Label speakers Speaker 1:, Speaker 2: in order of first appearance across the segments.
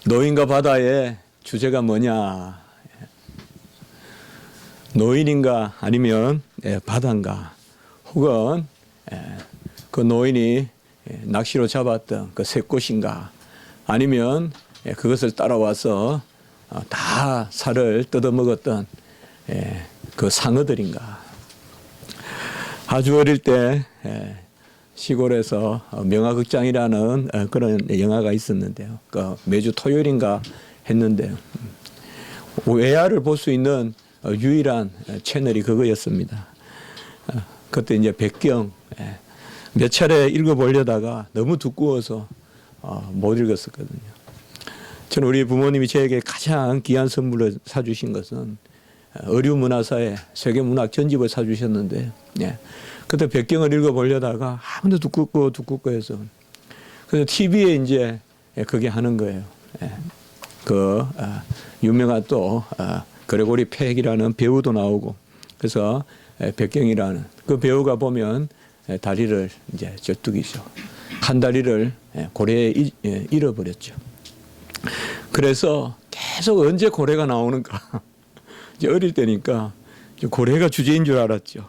Speaker 1: 노인과 바다의 주제가 뭐냐? 노인인가 아니면 바다인가, 혹은 그 노인이 낚시로 잡았던 그 쇠꽃인가, 아니면 그것을 따라와서 다 살을 뜯어먹었던 그 상어들인가. 아주 어릴 때 시골에서 명화극장이라는 그런 영화가 있었는데요. 그 매주 토요일인가 했는데 외야를 볼 수 있는 유일한 채널이 그거였습니다. 그때 이제 백경 몇 차례 읽어보려다가 너무 두꺼워서 못 읽었었거든요. 저는 우리 부모님이 저에게 가장 귀한 선물을 사주신 것은 어류문화사의 세계문학 전집을 사주셨는데, 그때 백경을 읽어보려다가 아무도 두껍고 해서, 그래서 TV에 이제 그게 하는 거예요. 그 유명한 또 그레고리 팩이라는 배우도 나오고, 그래서 백경이라는 그 배우가 보면 다리를 이제 젖뚝이죠. 한 다리를 고래에 잃어버렸죠. 그래서 계속 언제 고래가 나오는가. 이제 어릴 때니까 고래가 주제인 줄 알았죠.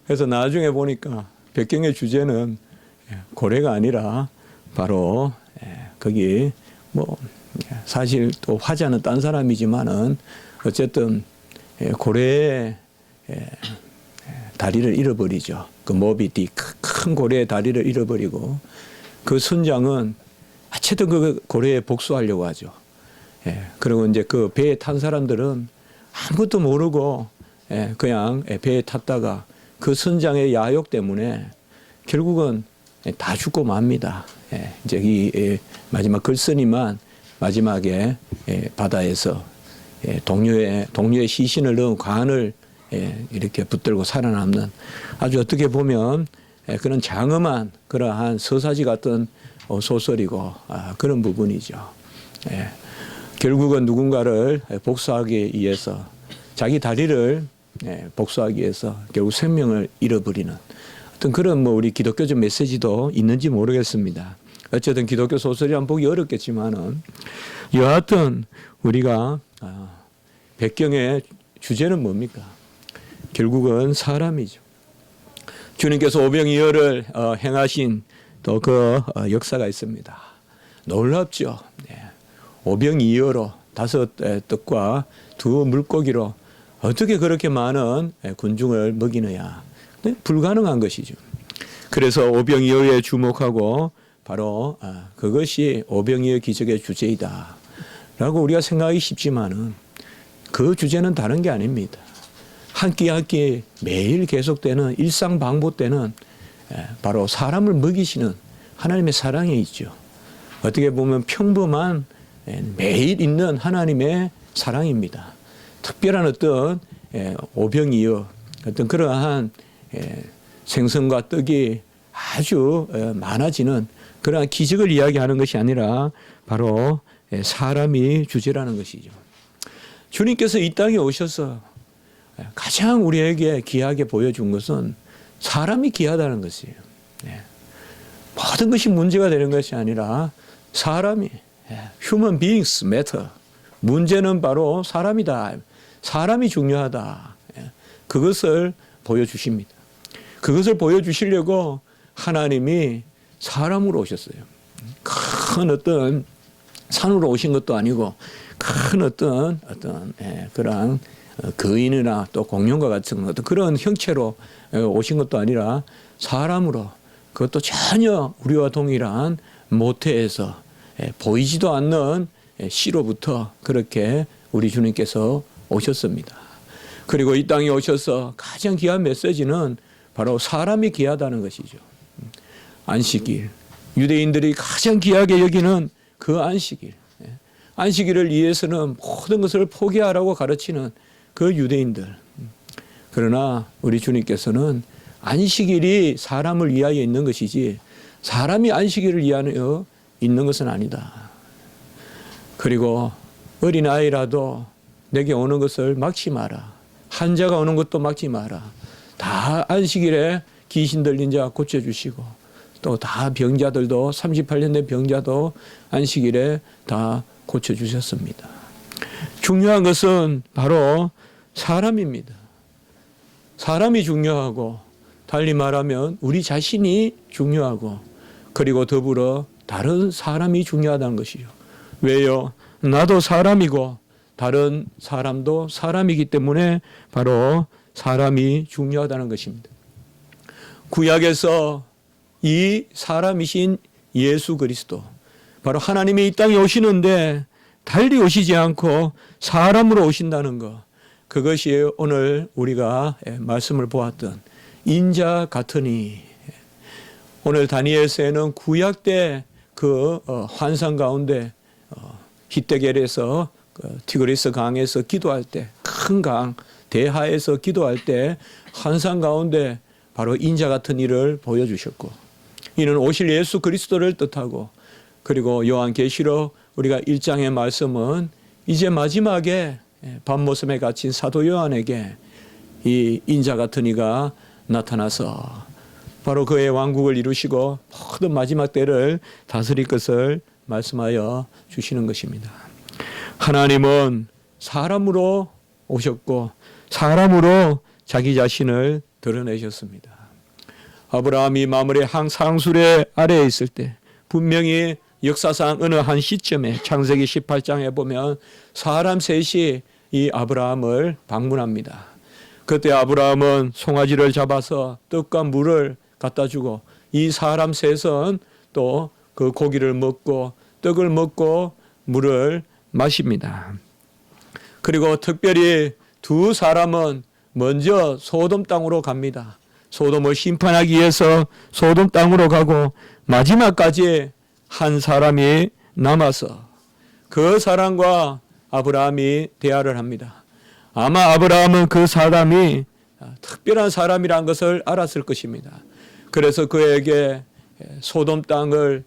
Speaker 1: 그래서 나중에 보니까 백경의 주제는 고래가 아니라 바로 거기 뭐 사실 또 화자는 딴 사람이지만은 어쨌든 고래의 다리를 잃어버리죠. 그 모비딕 큰 고래의 다리를 잃어버리고, 그 선장은 어쨌든 그 고래에 복수하려고 하죠. 그리고 이제 그 배에 탄 사람들은 아무것도 모르고 그냥 배에 탔다가 그 선장의 야욕 때문에 결국은 다 죽고 맙니다. 이제 이 마지막 글쓴이만 마지막에 바다에서 동료의 시신을 넣은 관을 이렇게 붙들고 살아남는, 아주 어떻게 보면 그런 장엄한 그러한 서사지 같은 소설이고 그런 부분이죠. 결국은 누군가를 복수하기 위해서, 자기 다리를 복수하기 위해서 결국 생명을 잃어버리는 어떤 그런 우리 기독교적 메시지도 있는지 모르겠습니다. 어쨌든 기독교 소설이란 보기 어렵겠지만은, 여하튼 우리가 백경의 주제는 뭡니까? 결국은 사람이죠. 주님께서 오병이어를 행하신 또 그 역사가 있습니다. 놀랍죠. 오병이어로 5 떡과 2 물고기로 어떻게 그렇게 많은 군중을 먹이느냐. 불가능한 것이죠. 그래서 오병이어에 주목하고 바로 그것이 오병이어 기적의 주제이다 라고 우리가 생각하기 쉽지만은, 그 주제는 다른 게 아닙니다. 한 끼 한 끼 매일 계속되는 일상방보 때는 바로 사람을 먹이시는 하나님의 사랑이 있죠. 어떻게 보면 평범한 매일 있는 하나님의 사랑입니다. 특별한 어떤 오병이어, 어떤 그러한 생선과 떡이 아주 많아지는 그러한 기적을 이야기하는 것이 아니라 바로 사람이 주제라는 것이죠. 주님께서 이 땅에 오셔서 가장 우리에게 귀하게 보여준 것은 사람이 귀하다는 것이에요. 모든 것이 문제가 되는 것이 아니라 사람이, human beings matter. 문제는 바로 사람이다. 사람이 중요하다. 그것을 보여주십니다. 그것을 보여주시려고 하나님이 사람으로 오셨어요. 큰 어떤 산으로 오신 것도 아니고, 큰 어떤 그런 거인이나 또 공룡과 같은 어떤 그런 형체로 오신 것도 아니라 사람으로, 그것도 전혀 우리와 동일한 모태에서 보이지도 않는 씨로부터 그렇게 우리 주님께서 오셨습니다. 그리고 이 땅에 오셔서 가장 귀한 메시지는 바로 사람이 귀하다는 것이죠. 안식일, 유대인들이 가장 귀하게 여기는 그 안식일, 안식일을 위해서는 모든 것을 포기하라고 가르치는 그 유대인들. 그러나 우리 주님께서는 안식일이 사람을 위하여 있는 것이지 사람이 안식일을 위하여 있는 것은 아니다. 그리고 어린아이라도 내게 오는 것을 막지 마라. 환자가 오는 것도 막지 마라. 다 안식일에 귀신 들린 자 고쳐주시고, 또 다 병자들도 38년 된 병자도 안식일에 다 고쳐주셨습니다. 중요한 것은 바로 사람입니다. 사람이 중요하고 달리 말하면 우리 자신이 중요하고 그리고 더불어 다른 사람이 중요하다는 것이죠. 왜요? 나도 사람이고 다른 사람도 사람이기 때문에 바로 사람이 중요하다는 것입니다. 구약에서 이 사람이신 예수 그리스도, 바로 하나님이 이 땅에 오시는데 달리 오시지 않고 사람으로 오신다는 것, 그것이 오늘 우리가 말씀을 보았던 인자 같으니. 오늘 다니엘서에는 구약 때 그 환상 가운데 히데겔에서 티그리스 강에서 기도할 때, 큰 강 대하에서 기도할 때 환상 가운데 바로 인자 같은 일을 보여주셨고, 이는 오실 예수 그리스도를 뜻하고, 그리고 요한계시록 우리가 1장의 말씀은 이제 마지막에 밤모섬에 갇힌 사도 요한에게 이 인자 같은 이가 나타나서 바로 그의 왕국을 이루시고 모든 마지막 때를 다스릴 것을 말씀하여 주시는 것입니다. 하나님은 사람으로 오셨고 사람으로 자기 자신을 드러내셨습니다. 아브라함이 마물의 항상수레 아래에 있을 때 분명히 역사상 어느 한 시점에 창세기 18장에 보면 사람 셋이 이 아브라함을 방문합니다. 그때 아브라함은 송아지를 잡아서 떡과 물을 갖다 주고 이 사람 셋은 또 그 고기를 먹고 떡을 먹고 물을 마십니다. 그리고 특별히 두 사람은 먼저 소돔 땅으로 갑니다. 소돔을 심판하기 위해서 소돔 땅으로 가고 마지막까지 한 사람이 남아서 그 사람과 아브라함이 대화를 합니다. 아마 아브라함은 그 사람이 특별한 사람이라는 것을 알았을 것입니다. 그래서 그에게 소돔 땅을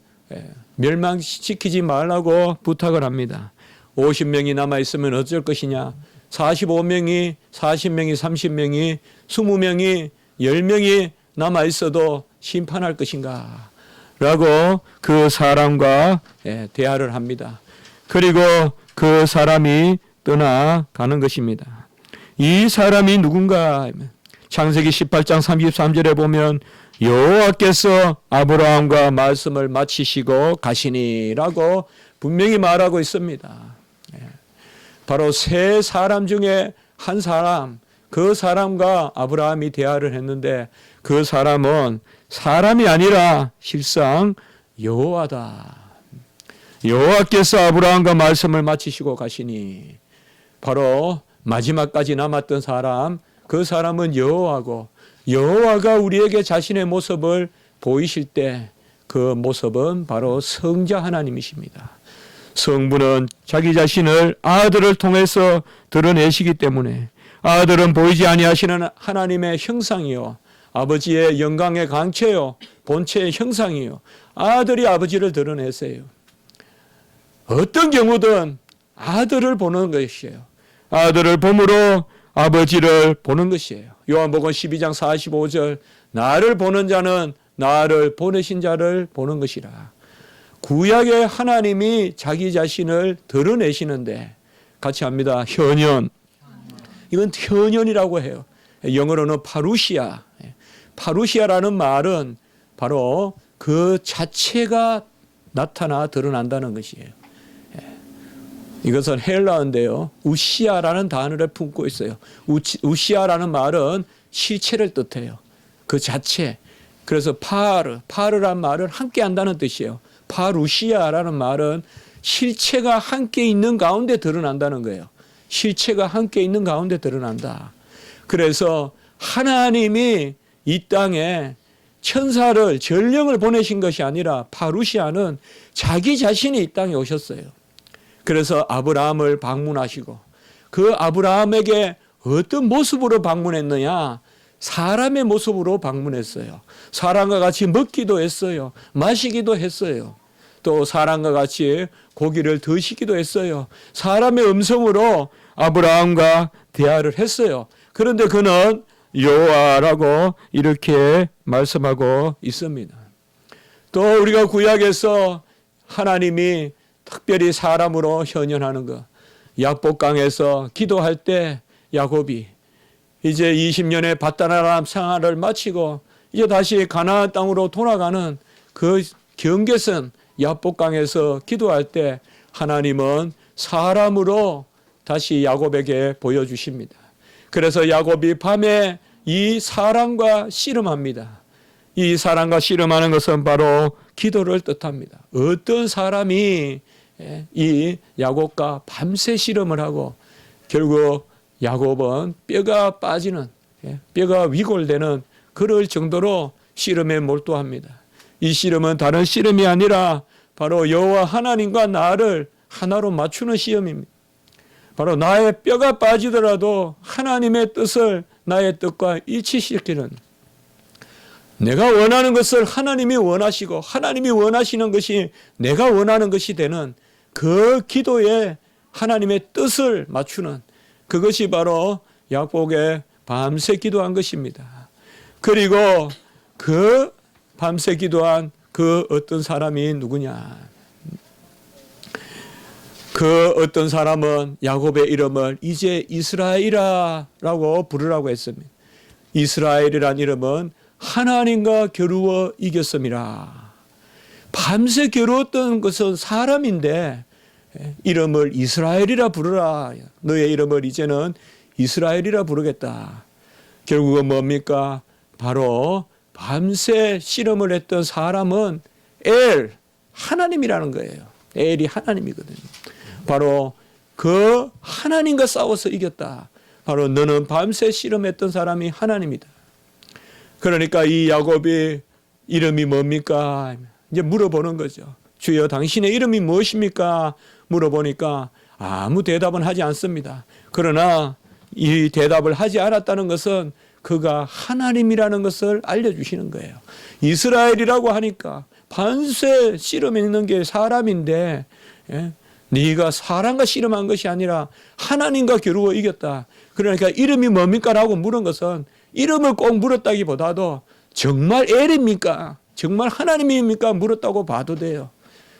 Speaker 1: 멸망시키지 말라고 부탁을 합니다. 50명이 남아있으면 어쩔 것이냐, 45명이, 40명이, 30명이, 20명이, 10명이 남아있어도 심판할 것인가 라고 그 사람과 대화를 합니다. 그리고 그 사람이 떠나가는 것입니다. 이 사람이 누군가? 창세기 18장 33절에 보면 여호와께서 아브라함과 말씀을 마치시고 가시니라고 분명히 말하고 있습니다. 바로 세 사람 중에 한 사람, 그 사람과 아브라함이 대화를 했는데 그 사람은 사람이 아니라 실상 여호와다. 여호와께서 아브라함과 말씀을 마치시고 가시니, 바로 마지막까지 남았던 사람, 그 사람은 여호와고, 여호와가 우리에게 자신의 모습을 보이실 때 그 모습은 바로 성자 하나님이십니다. 성부는 자기 자신을 아들을 통해서 드러내시기 때문에 아들은 보이지 아니하시는 하나님의 형상이요, 아버지의 영광의 강체요, 본체의 형상이요, 아들이 아버지를 드러내세요. 어떤 경우든 아들을 보는 것이에요. 아들을 봄으로 아버지를 보는 것이에요. 요한복음 12장 45절, 나를 보는 자는 나를 보내신 자를 보는 것이라. 구약의 하나님이 자기 자신을 드러내시는데, 같이 합니다. 현현. 이건 현현이라고 해요. 영어로는 파루시아. 파루시아라는 말은 바로 그 자체가 나타나 드러난다는 것이에요. 이것은 헬라어인데요, 우시아라는 단어를 품고 있어요. 우시아라는 말은 실체를 뜻해요. 그 자체. 그래서 파르란 말은 함께 한다는 뜻이에요. 파루시아라는 말은 실체가 함께 있는 가운데 드러난다는 거예요. 실체가 함께 있는 가운데 드러난다. 그래서 하나님이 이 땅에 천사를, 전령을 보내신 것이 아니라 파루시아는 자기 자신이 이 땅에 오셨어요. 그래서 아브라함을 방문하시고, 그 아브라함에게 어떤 모습으로 방문했느냐? 사람의 모습으로 방문했어요. 사람과 같이 먹기도 했어요. 마시기도 했어요. 또 사람과 같이 고기를 드시기도 했어요. 사람의 음성으로 아브라함과 대화를 했어요. 그런데 그는 여호와라고 이렇게 말씀하고 있습니다. 또 우리가 구약에서 하나님이 특별히 사람으로 현현하는 것. 약복강에서 기도할 때 야곱이 이제 20년의 밧다나람 생활을 마치고 이제 다시 가나안 땅으로 돌아가는 그 경계선 약복강에서 기도할 때 하나님은 사람으로 다시 야곱에게 보여주십니다. 그래서 야곱이 밤에 이 사람과 씨름합니다. 이 사람과 씨름하는 것은 바로 기도를 뜻합니다. 어떤 사람이 이 야곱과 밤새 씨름을 하고 결국 야곱은 뼈가 빠지는, 뼈가 위골되는 그럴 정도로 씨름에 몰두합니다. 이 씨름은 다른 씨름이 아니라 바로 여호와 하나님과 나를 하나로 맞추는 시험입니다. 바로 나의 뼈가 빠지더라도 하나님의 뜻을 나의 뜻과 일치시키는, 내가 원하는 것을 하나님이 원하시고 하나님이 원하시는 것이 내가 원하는 것이 되는 그 기도에 하나님의 뜻을 맞추는, 그것이 바로 야곱의 밤새 기도한 것입니다. 그리고 그 밤새 기도한 그 어떤 사람이 누구냐? 그 어떤 사람은 야곱의 이름을 이제 이스라엘이라고 부르라고 했습니다. 이스라엘이란 이름은 하나님과 겨루어 이겼음이라. 밤새 겨루었던 것은 사람인데 이름을 이스라엘이라 부르라. 너의 이름을 이제는 이스라엘이라 부르겠다. 결국은 뭡니까? 바로 밤새 씨름을 했던 사람은 엘, 하나님이라는 거예요. 엘이 하나님이거든요. 바로 그 하나님과 싸워서 이겼다. 바로 너는 밤새 씨름했던 사람이 하나님이다. 그러니까 이 야곱이 이름이 뭡니까? 이제 물어보는 거죠. 주여 당신의 이름이 무엇입니까? 물어보니까 아무 대답은 하지 않습니다. 그러나 이 대답을 하지 않았다는 것은 그가 하나님이라는 것을 알려주시는 거예요. 이스라엘이라고 하니까 밤새 씨름했는 게 사람인데 네가 사람과 씨름한 것이 아니라 하나님과 겨루어 이겼다. 그러니까 이름이 뭡니까? 라고 물은 것은 이름을 꼭 물었다기보다도 정말 엘입니까? 정말 하나님입니까? 물었다고 봐도 돼요.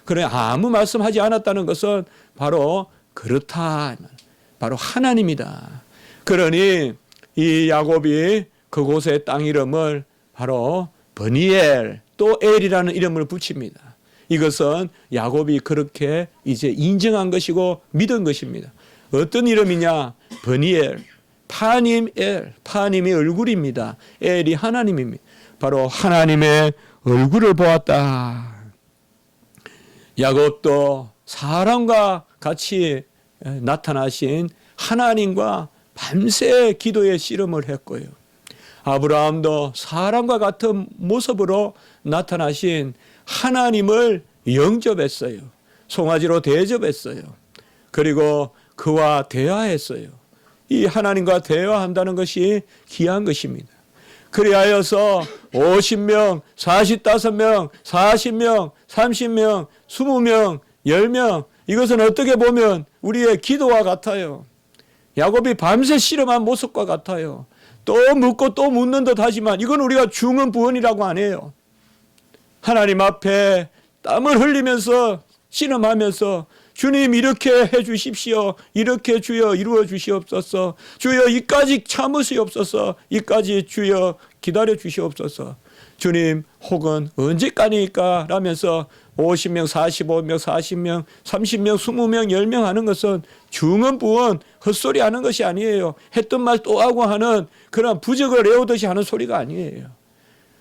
Speaker 1: 그래 아무 말씀하지 않았다는 것은 바로 그렇다. 바로 하나님이다. 그러니 이 야곱이 그곳의 땅 이름을 바로 버니엘 또 엘이라는 이름을 붙입니다. 이것은 야곱이 그렇게 이제 인정한 것이고 믿은 것입니다. 어떤 이름이냐? 버니엘, 파님 엘, 파님이 얼굴입니다. 엘이 하나님입니다. 바로 하나님의 얼굴을 보았다. 야곱도 사람과 같이 나타나신 하나님과 밤새 기도의 씨름을 했고요. 아브라함도 사람과 같은 모습으로 나타나신 하나님을 영접했어요. 송아지로 대접했어요. 그리고 그와 대화했어요. 이 하나님과 대화한다는 것이 귀한 것입니다. 그리하여서 50명, 45명, 40명, 30명, 20명, 10명 이것은 어떻게 보면 우리의 기도와 같아요. 야곱이 밤새 씨름한 모습과 같아요. 또 묻고 또 묻는 듯 하지만 이건 우리가 중언부언이라고 안 해요. 하나님 앞에 땀을 흘리면서 씨름하면서 주님 이렇게 해 주십시오. 이렇게 주여 이루어 주시옵소서. 주여 이까지 참으시옵소서. 이까지 주여 기다려 주시옵소서. 주님 혹은 언제까지니까 라면서 50명, 45명, 40명, 30명, 20명, 10명 하는 것은 중언부언 헛소리 하는 것이 아니에요. 했던 말 또 하고 하는 그런 부적을 외우듯이 하는 소리가 아니에요.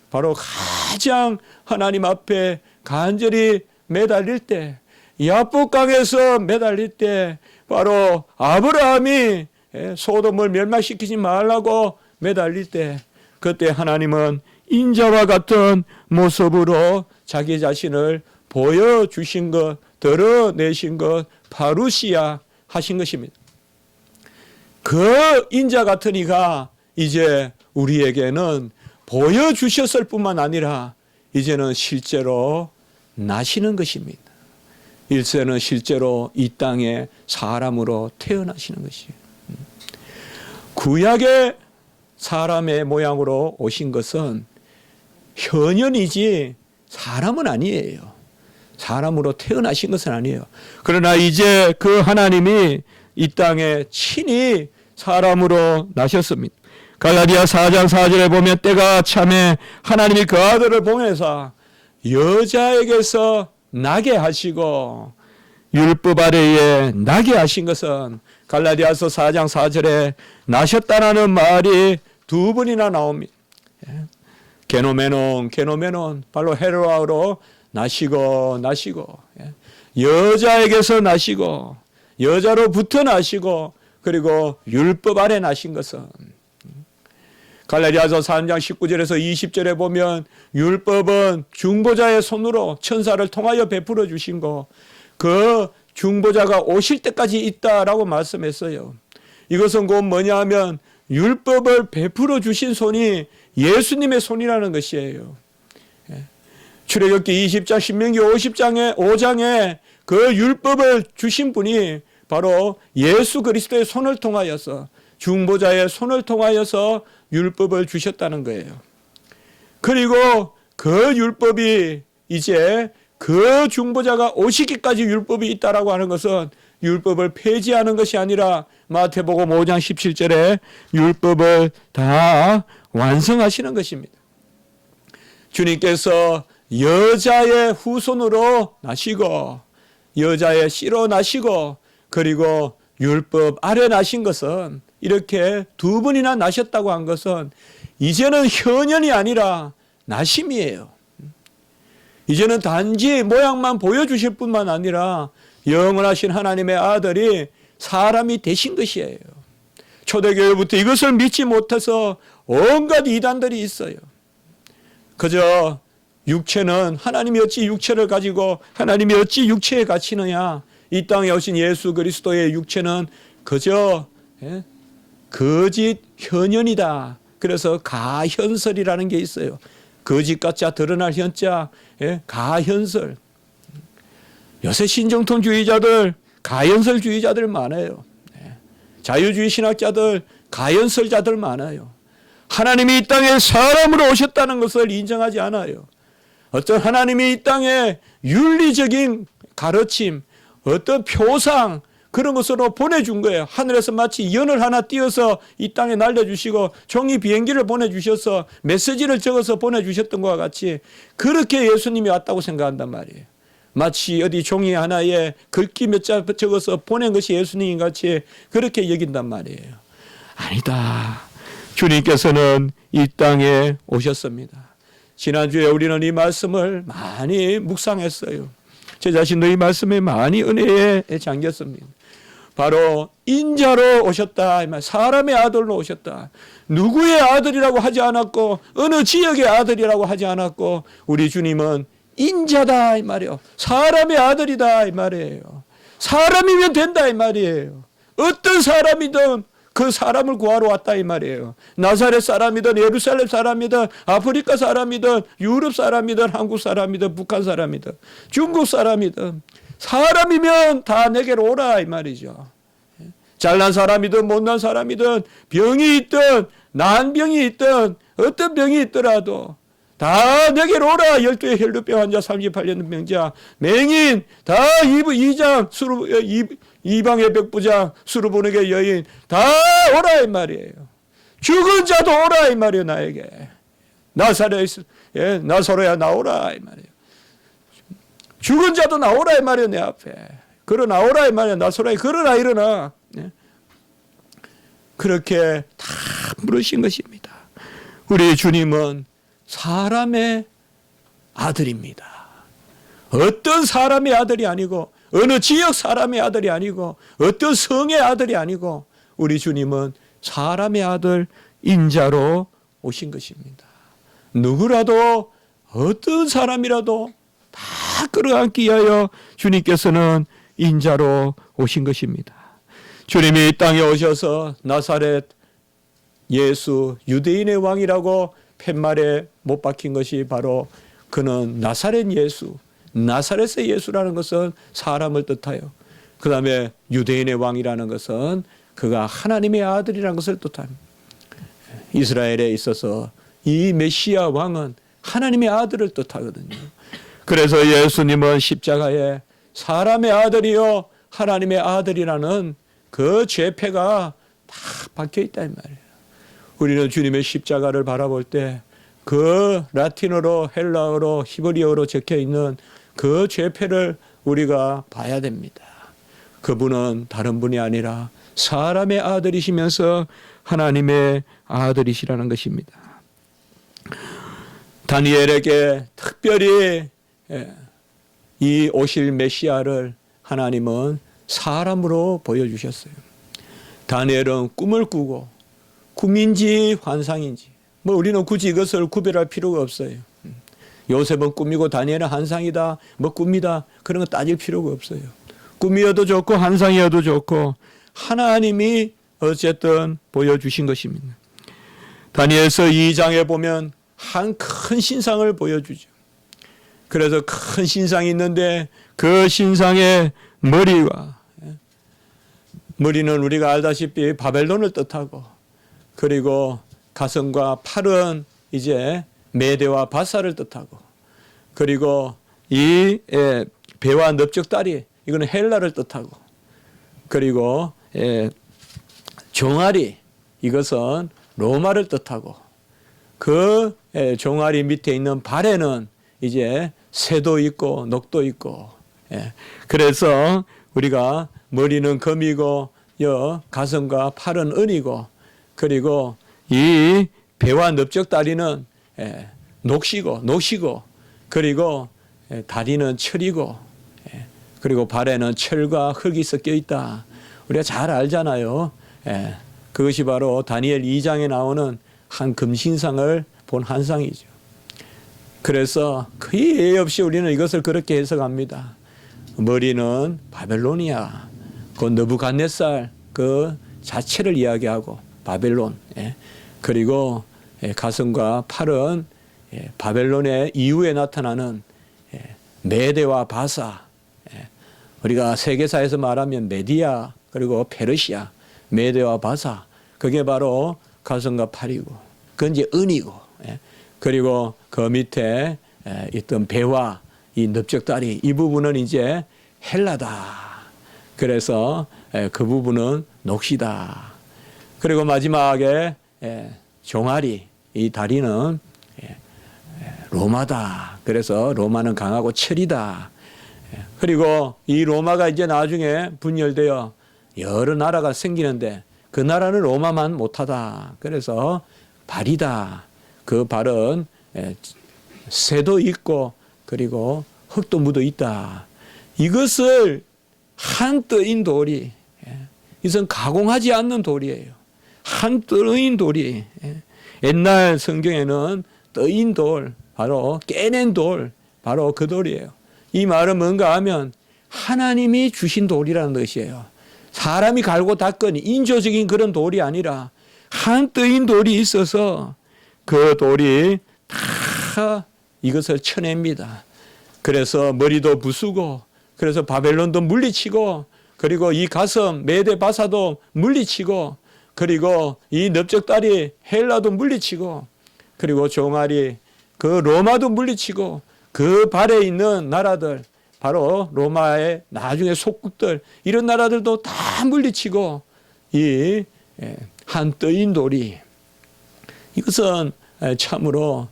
Speaker 1: 바로 가장 하나님 앞에 간절히 매달릴 때, 야복강에서 매달릴 때 바로 아브라함이 소돔을 멸망시키지 말라고 매달릴 때 그때 하나님은 인자와 같은 모습으로 자기 자신을 보여주신 것, 드러내신 것, 파루시아 하신 것입니다. 그 인자 같은 이가 이제 우리에게는 보여주셨을 뿐만 아니라 이제는 실제로 나시는 것입니다. 일세는 실제로 이 땅에 사람으로 태어나시는 것이에요. 구약의 사람의 모양으로 오신 것은 현현이지 사람은 아니에요. 사람으로 태어나신 것은 아니에요. 그러나 이제 그 하나님이 이 땅에 친히 사람으로 나셨습니다. 갈라디아 4장 4절에 보면 때가 참에 하나님이 그 아들을 보내사 여자에게서 나게 하시고 율법 아래에 나게 하신 것은 갈라디아서 4장 4절에 나셨다라는 말이 두 번이나 나옵니다. 게노메논 바로 헤로아로 나시고 여자에게서 나시고 여자로부터 나시고 그리고 율법 아래 나신 것은 갈라디아서 3장 19절에서 20절에 보면 율법은 중보자의 손으로 천사를 통하여 베풀어 주신 거 그 중보자가 오실 때까지 있다라고 말씀했어요. 이것은 곧 뭐냐 하면 율법을 베풀어 주신 손이 예수님의 손이라는 것이에요. 출애굽기 20장 신명기 5장에 그 율법을 주신 분이 바로 예수 그리스도의 손을 통하여서 중보자의 손을 통하여서 율법을 주셨다는 거예요. 그리고 그 율법이 이제 그 중보자가 오시기까지 율법이 있다라고 하는 것은 율법을 폐지하는 것이 아니라 마태복음 5장 17절에 율법을 다 완성하시는 것입니다. 주님께서 여자의 후손으로 나시고 여자의 씨로 나시고 그리고 율법 아래 나신 것은 이렇게 두 번이나 나셨다고 한 것은 이제는 현현이 아니라 나심이에요. 이제는 단지 모양만 보여주실 뿐만 아니라 영원하신 하나님의 아들이 사람이 되신 것이에요. 초대교회부터 이것을 믿지 못해서 온갖 이단들이 있어요. 그저 육체는 하나님이 어찌 육체를 가지고 하나님이 어찌 육체에 갇히느냐. 이 땅에 오신 예수 그리스도의 육체는 그저 거짓 현현이다. 그래서 가현설이라는 게 있어요. 거짓 가짜 드러날 현자 가현설. 요새 신정통주의자들 가현설주의자들 많아요. 자유주의 신학자들 가현설자들 많아요. 하나님이 이 땅에 사람으로 오셨다는 것을 인정하지 않아요. 어떤 하나님이 이 땅에 윤리적인 가르침, 어떤 표상 그런 것으로 보내준 거예요. 하늘에서 마치 연을 하나 띄어서 이 땅에 날려주시고 종이 비행기를 보내주셔서 메시지를 적어서 보내주셨던 것과 같이 그렇게 예수님이 왔다고 생각한단 말이에요. 마치 어디 종이 하나에 글귀 몇 자 적어서 보낸 것이 예수님 같이 그렇게 여긴단 말이에요. 아니다. 주님께서는 이 땅에 오셨습니다. 지난주에 우리는 이 말씀을 많이 묵상했어요. 제 자신도 이 말씀에 많이 은혜에 잠겼습니다. 바로 인자로 오셨다. 사람의 아들로 오셨다. 누구의 아들이라고 하지 않았고 어느 지역의 아들이라고 하지 않았고 우리 주님은 인자다 이 말이에요. 사람의 아들이다 이 말이에요. 사람이면 된다 이 말이에요. 어떤 사람이든 그 사람을 구하러 왔다 이 말이에요. 나사렛 사람이든 예루살렘 사람이든 아프리카 사람이든 유럽 사람이든 한국 사람이든 북한 사람이든 중국 사람이든 사람이면 다 내게로 오라 이 말이죠. 잘난 사람이든 못난 사람이든 병이 있든 난병이 있든 어떤 병이 있더라도 다 내게로 오라. 12의 혈루병 환자 38년 병자 맹인 다 이방 이방의 백부장 수르보네게 여인 다 오라 이 말이에요. 죽은 자도 오라 이 말이에요. 나에게 나사로야 나오라 이 말이에요. 죽은 자도 나오라 이 말이에요. 내 앞에 걸어 나오라 이 말이에요. 나사로야 걸어라 일어나. 그렇게 다 부르신 것입니다. 우리 주님은 사람의 아들입니다. 어떤 사람의 아들이 아니고 어느 지역 사람의 아들이 아니고 어떤 성의 아들이 아니고 우리 주님은 사람의 아들 인자로 오신 것입니다. 누구라도 어떤 사람이라도 다 끌어안기 위하여 주님께서는 인자로 오신 것입니다. 주님이 이 땅에 오셔서 나사렛 예수 유대인의 왕이라고 팻말에 못 박힌 것이 바로 그는 나사렛 예수, 나사렛의 예수라는 것은 사람을 뜻하여 그 다음에 유대인의 왕이라는 것은 그가 하나님의 아들이라는 것을 뜻합니다. 이스라엘에 있어서 이 메시아 왕은 하나님의 아들을 뜻하거든요. 그래서 예수님은 십자가에 사람의 아들이요 하나님의 아들이라는 그 죄패가 다 박혀 있다 이 말이에요. 우리는 주님의 십자가를 바라볼 때 그 라틴어로 헬라어로 히브리어로 적혀 있는 그 죄패를 우리가 봐야 됩니다. 그분은 다른 분이 아니라 사람의 아들이시면서 하나님의 아들이시라는 것입니다. 다니엘에게 특별히 이 오실 메시아를 하나님은 사람으로 보여주셨어요. 다니엘은 꿈을 꾸고 꿈인지 환상인지 우리는 굳이 이것을 구별할 필요가 없어요. 요셉은 꿈이고 다니엘은 환상이다 꿈이다 그런 거 따질 필요가 없어요. 꿈이어도 좋고 환상이어도 좋고 하나님이 어쨌든 보여주신 것입니다. 다니엘서 2장에 보면 한 큰 신상을 보여주죠. 그래서 큰 신상이 있는데 그 신상의 머리는 우리가 알다시피 바벨론을 뜻하고 그리고 가슴과 팔은 이제 메대와 바사를 뜻하고 그리고 이 배와 넓적다리 이거는 헬라를 뜻하고 그리고 종아리 이것은 로마를 뜻하고 그 종아리 밑에 있는 발에는 이제 새도 있고 녹도 있고 그래서 우리가 머리는 금이고 가슴과 팔은 은이고 그리고 이 배와 넓적다리는 녹시고 그리고 다리는 철이고 그리고 발에는 철과 흙이 섞여 있다. 우리가 잘 알잖아요. 그것이 바로 다니엘 2장에 나오는 한 금신상을 본 환상이죠. 그래서 거의 예의 없이 우리는 이것을 그렇게 해석합니다. 머리는 바벨론이야. 그 느부갓네살 그 자체를 이야기하고 바벨론. 그리고 가슴과 팔은 바벨론의 이후에 나타나는 메대와 바사. 우리가 세계사에서 말하면 메디아 그리고 페르시아, 메대와 바사. 그게 바로 가슴과 팔이고 그건 이제 은이고 그리고 그 밑에 있던 배와 이 넓적다리 이 부분은 이제 헬라다. 그래서 그 부분은 녹시다. 그리고 마지막에 종아리 이 다리는 로마다. 그래서 로마는 강하고 철이다. 그리고 이 로마가 이제 나중에 분열되어 여러 나라가 생기는데 그 나라는 로마만 못하다. 그래서 발이다. 그 발은 새도 있고 그리고 흙도 묻어 있다. 이것을 한 뜨인 돌이 이것은 가공하지 않는 돌이에요. 한 뜨인 돌이 옛날 성경에는 뜨인 돌 바로 깨낸 돌 바로 그 돌이에요. 이 말은 뭔가 하면 하나님이 주신 돌이라는 것이에요. 사람이 갈고 닦은 인조적인 그런 돌이 아니라 한 뜨인 돌이 있어서 그 돌이 다 이것을 쳐냅니다. 그래서 머리도 부수고 그래서 바벨론도 물리치고 그리고 이 가슴 메대 바사도 물리치고 그리고 이 넓적다리 헬라도 물리치고 그리고 종아리 그 로마도 물리치고 그 발에 있는 나라들 바로 로마의 나중에 속국들 이런 나라들도 다 물리치고 이 한 뜨인 돌이 이것은 참으로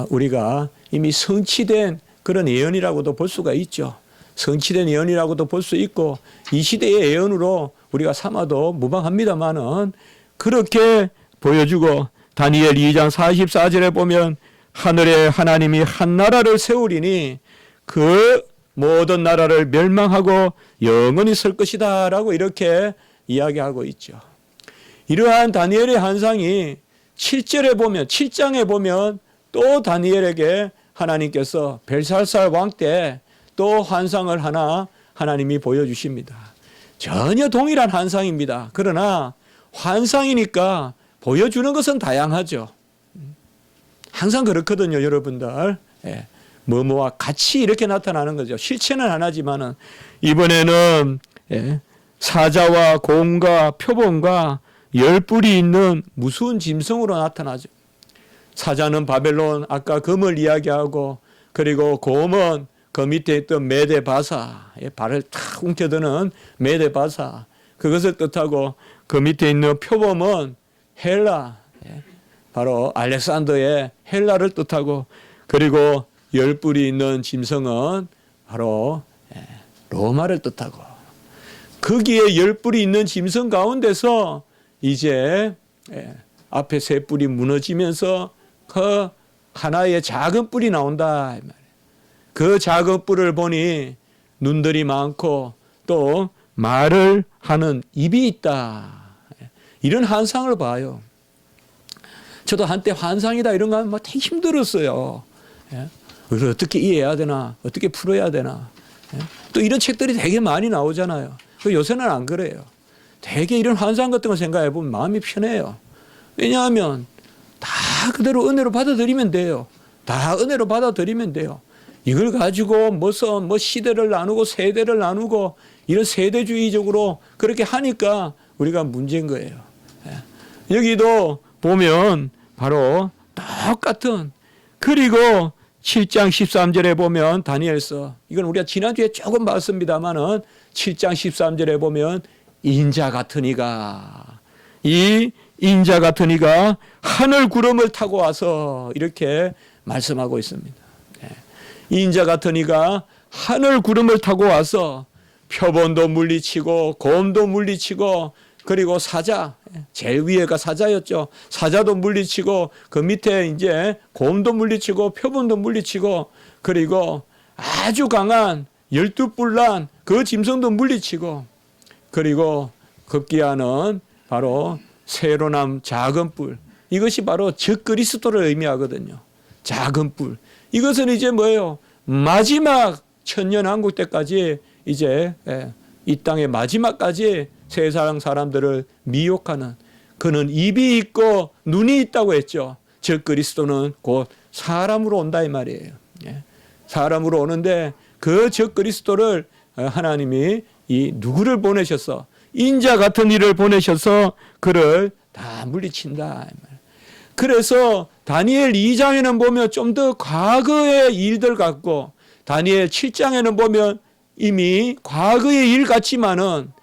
Speaker 1: 우리가 이미 성취된 그런 예언이라고도 볼 수가 있죠. 성취된 예언이라고도 볼 수 있고 이 시대의 예언으로 우리가 삼아도 무방합니다만은 그렇게 보여주고 다니엘 2장 44절에 보면 하늘에 하나님이 한 나라를 세우리니 그 모든 나라를 멸망하고 영원히 설 것이다 라고 이렇게 이야기하고 있죠. 이러한 다니엘의 환상이 7절에 보면 7장에 보면 또 다니엘에게 하나님께서 벨사살 왕 때 또 환상을 하나 하나님이 보여주십니다. 전혀 동일한 환상입니다. 그러나 환상이니까 보여주는 것은 다양하죠. 항상 그렇거든요, 여러분들. 뭐뭐와 같이 이렇게 나타나는 거죠. 실체는 하나지만은 이번에는 사자와 곰과 표범과 열뿔이 있는 무서운 짐승으로 나타나죠. 사자는 바벨론 아까 금을 이야기하고 그리고 곰은 그 밑에 있던 메데바사, 발을 탁 움켜드는 메데바사, 그것을 뜻하고 그 밑에 있는 표범은 헬라, 바로 알렉산더의 헬라를 뜻하고, 그리고 10뿔이 있는 짐승은 바로 로마를 뜻하고, 거기에 10뿔이 있는 짐승 가운데서 이제 앞에 3뿔이 무너지면서 그 하나의 작은 뿔이 나온다. 그 작은 뿔을 보니 눈들이 많고 또 말을 하는 입이 있다. 이런 환상을 봐요. 저도 한때 환상이다 이런 거 하면 되게 힘들었어요. 그래서 어떻게 이해해야 되나, 어떻게 풀어야 되나. 또 이런 책들이 되게 많이 나오잖아요. 요새는 안 그래요. 되게 이런 환상 같은 거 생각해 보면 마음이 편해요. 왜냐하면 다 그대로 은혜로 받아들이면 돼요. 다 은혜로 받아들이면 돼요. 이걸 가지고 무슨 시대를 나누고 세대를 나누고 이런 세대주의적으로 그렇게 하니까 우리가 문제인 거예요. 여기도 보면 바로 똑같은, 그리고 7장 13절에 보면 다니엘서, 이건 우리가 지난주에 조금 봤습니다만은 7장 13절에 보면 인자 같은 이가, 이 인자 같은 이가 하늘 구름을 타고 와서 이렇게 말씀하고 있습니다. 인자 같은 이가 하늘 구름을 타고 와서 표본도 물리치고 곰도 물리치고, 그리고 사자, 제일 위에가 사자였죠. 사자도 물리치고 그 밑에 이제 곰도 물리치고 표본도 물리치고, 그리고 아주 강한 12뿔난 그 짐승도 물리치고, 그리고 급기야는 바로 새로남 작은 뿔, 이것이 바로 적그리스도를 의미하거든요. 작은 뿔. 이것은 이제 뭐예요? 마지막 천년왕국 때까지 이제 이 땅의 마지막까지 세상 사람들을 미혹하는, 그는 입이 있고 눈이 있다고 했죠. 즉 그리스도는 곧 사람으로 온다 이 말이에요. 사람으로 오는데 그 즉 그리스도를 하나님이 이 누구를 보내셔서, 인자 같은 이를 보내셔서 그를 다 물리친다. 그래서 다니엘 2장에는 보면 좀 더 과거의 일들 같고, 다니엘 7장에는 보면 이미 과거의 일 같지만은,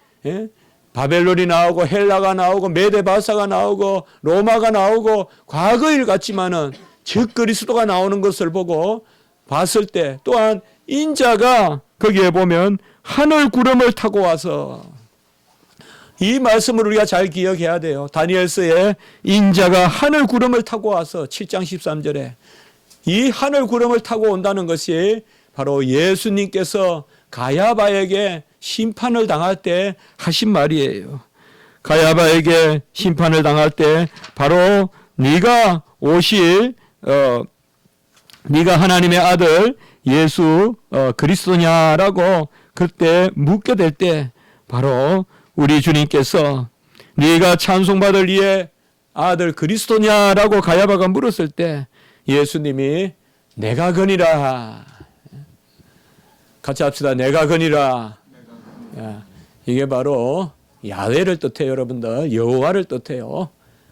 Speaker 1: 바벨론이 나오고 헬라가 나오고 메데바사가 나오고 로마가 나오고 과거 일 같지만은 즉 그리스도가 나오는 것을 보고 봤을 때, 또한 인자가 거기에 보면 하늘 구름을 타고 와서, 이 말씀을 우리가 잘 기억해야 돼요. 다니엘서에 인자가 하늘 구름을 타고 와서 7장 13절에 이 하늘 구름을 타고 온다는 것이 바로 예수님께서 가야바에게 심판을 당할 때 하신 말이에요. 가야바에게 심판을 당할 때 바로 네가 오실 네가 하나님의 아들 예수 그리스도냐라고 그때 묻게 될 때, 바로 우리 주님께서 네가 찬송받을 이의 아들 그리스도냐라고 가야바가 물었을 때 예수님이 내가 거니라. 같이 합시다. 내가 거니라. 이게 바로 야훼를 뜻해요. 여러분들, 여호와를 뜻해요.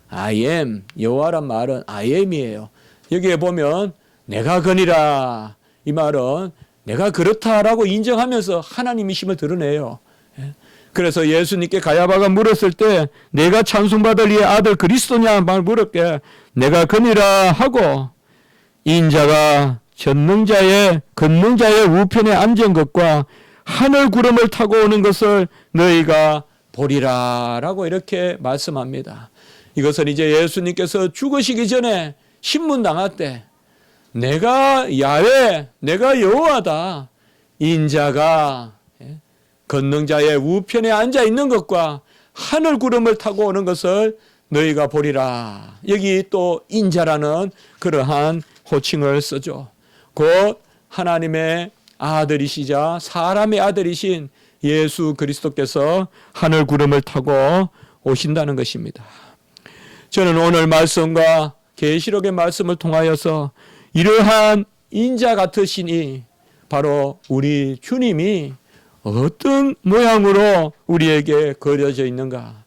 Speaker 1: I am, 여호와란 말은 I am이에요. 여기에 보면 내가 거니라, 이 말은 내가 그렇다라고 인정하면서 하나님이심을 드러내요. 그래서 예수님께 가야바가 물었을 때 내가 찬송받을 이의 아들 그리스도냐 말 물었게 내가 거니라 하고, 인자가 걷는 자의 우편에 앉은 것과 하늘 구름을 타고 오는 것을 너희가 보리라 라고 이렇게 말씀합니다. 이것은 이제 예수님께서 죽으시기 전에 신문 당할 때 내가 야훼, 내가 여호와다, 인자가 걷는 자의 우편에 앉아 있는 것과 하늘 구름을 타고 오는 것을 너희가 보리라. 여기 또 인자라는 그러한 호칭을 쓰죠. 곧 하나님의 아들이시자 사람의 아들이신 예수 그리스도께서 하늘 구름을 타고 오신다는 것입니다. 저는 오늘 말씀과 계시록의 말씀을 통하여서 이러한 인자 같으시니 바로 우리 주님이 어떤 모양으로 우리에게 그려져 있는가.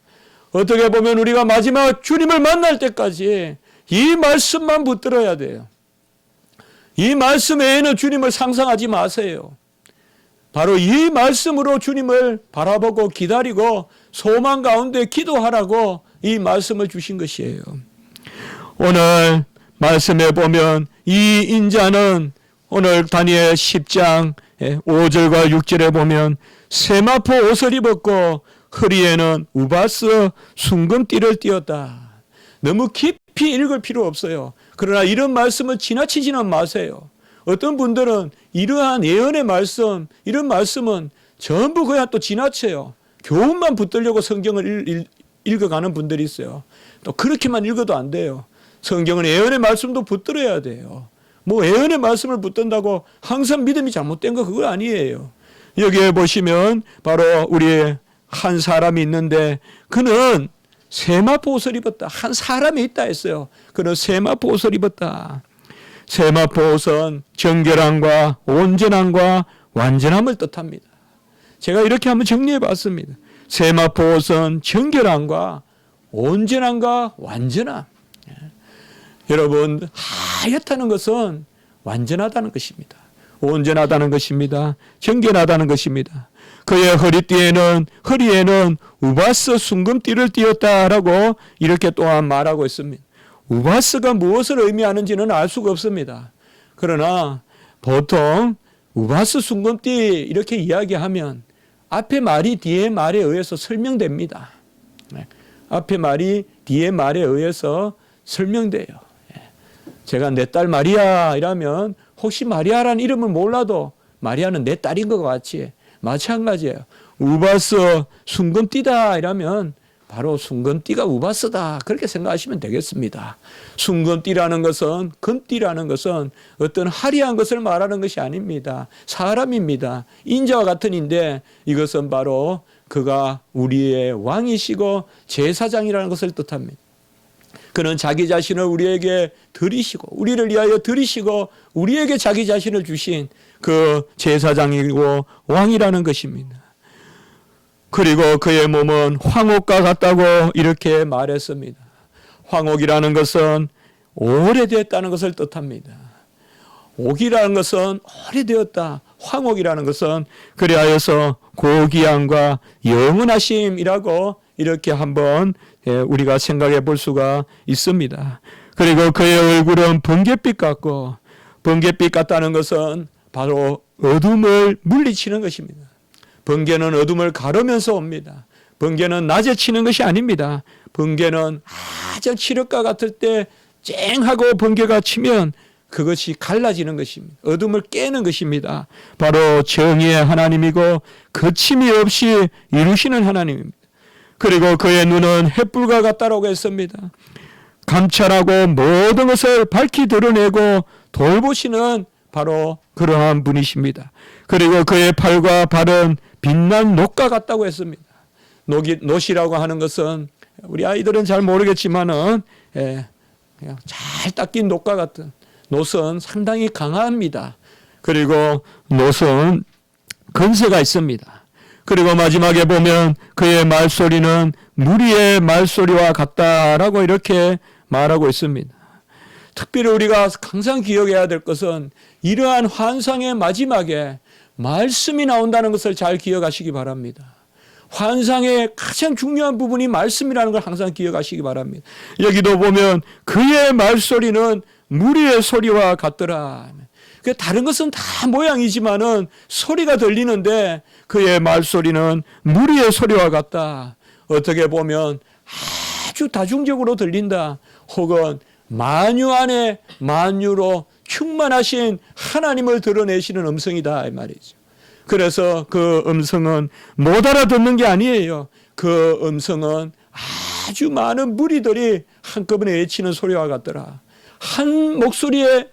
Speaker 1: 어떻게 보면 우리가 마지막 주님을 만날 때까지 이 말씀만 붙들어야 돼요. 이 말씀 외에는 주님을 상상하지 마세요. 바로 이 말씀으로 주님을 바라보고 기다리고 소망 가운데 기도하라고 이 말씀을 주신 것이에요. 오늘 말씀에 보면 이 인자는 오늘 다니엘 10장 5절과 6절에 보면 세마포 옷을 입었고 허리에는 우바스 순금띠를 띠었다. 너무 깊이 읽을 필요 없어요. 그러나 이런 말씀을 지나치지는 마세요. 어떤 분들은 이러한 예언의 말씀, 이런 말씀은 전부 그냥 또 지나쳐요. 교훈만 붙들려고 성경을 읽어가는 분들이 있어요. 또 그렇게만 읽어도 안 돼요. 성경은 예언의 말씀도 붙들어야 돼요. 뭐 예언의 말씀을 붙든다고 항상 믿음이 잘못된 거 그거 아니에요. 여기에 보시면 바로 우리 한 사람이 있는데 그는 세마포 옷을 입었다. 한 사람이 있다 했어요. 그는 세마포 옷을 입었다. 세마포 옷은 정결함과 온전함과 완전함을 뜻합니다. 제가 이렇게 한번 정리해 봤습니다. 세마포 옷은 정결함과 온전함과 완전함. 여러분, 하얗다는 것은 완전하다는 것입니다. 온전하다는 것입니다. 정결하다는 것입니다. 그의 허리에는 우바스 순금띠를 띠었다라고 이렇게 또한 말하고 있습니다. 우바스가 무엇을 의미하는지는 알 수가 없습니다. 그러나 보통 우바스 순금띠 이렇게 이야기하면 앞에 말이 뒤에 말에 의해서 설명됩니다. 앞에 말이 뒤에 말에 의해서 설명돼요. 제가 내 딸 마리아 이라면 혹시 마리아라는 이름을 몰라도 마리아는 내 딸인 것 같이 마찬가지예요. 우바스 순금띠다 이라면 바로 순금띠가 우바스다 그렇게 생각하시면 되겠습니다. 순금띠라는 것은 금띠라는 것은 어떤 화려한 것을 말하는 것이 아닙니다. 사람입니다. 인자와 같은 인데 이것은 바로 그가 우리의 왕이시고 제사장이라는 것을 뜻합니다. 그는 자기 자신을 우리에게 드리시고 우리를 위하여 드리시고 우리에게 자기 자신을 주신 그 제사장이고 왕이라는 것입니다. 그리고 그의 몸은 황옥과 같다고 이렇게 말했습니다. 황옥이라는 것은 오래되었다는 것을 뜻합니다. 옥이라는 것은 오래되었다. 황옥이라는 것은 그리하여서 고귀함과 영원하심이라고 이렇게 한번 우리가 생각해 볼 수가 있습니다. 그리고 그의 얼굴은 번갯빛 같고 번갯빛 같다는 것은 바로 어둠을 물리치는 것입니다. 번개는 어둠을 가르면서 옵니다. 번개는 낮에 치는 것이 아닙니다. 번개는 아주 칠흑과 같을 때 쨍하고 번개가 치면 그것이 갈라지는 것입니다. 어둠을 깨는 것입니다. 바로 정의의 하나님이고 거침이 없이 이루시는 하나님입니다. 그리고 그의 눈은 햇불과 같다라고 했습니다. 감찰하고 모든 것을 밝히 드러내고 돌보시는 바로 그러한 분이십니다. 그리고 그의 팔과 발은 빛난 놋과 같다고 했습니다. 놋이라고 하는 것은 우리 아이들은 잘 모르겠지만은 그냥 잘 닦인 놋과 같은 놋은 상당히 강합니다. 그리고 놋은 근세가 있습니다. 그리고 마지막에 보면 그의 말소리는 무리의 말소리와 같다라고 이렇게 말하고 있습니다. 특별히 우리가 항상 기억해야 될 것은 이러한 환상의 마지막에 말씀이 나온다는 것을 잘 기억하시기 바랍니다. 환상의 가장 중요한 부분이 말씀이라는 걸 항상 기억하시기 바랍니다. 여기도 보면 그의 말소리는 무리의 소리와 같더라. 다른 것은 다 모양이지만은 소리가 들리는데 그의 말소리는 무리의 소리와 같다. 어떻게 보면 아주 다중적으로 들린다. 혹은 만유 안에 만유로 충만하신 하나님을 드러내시는 음성이다 이 말이죠. 그래서 그 음성은 못 알아듣는 게 아니에요. 그 음성은 아주 많은 무리들이 한꺼번에 외치는 소리와 같더라. 한 목소리에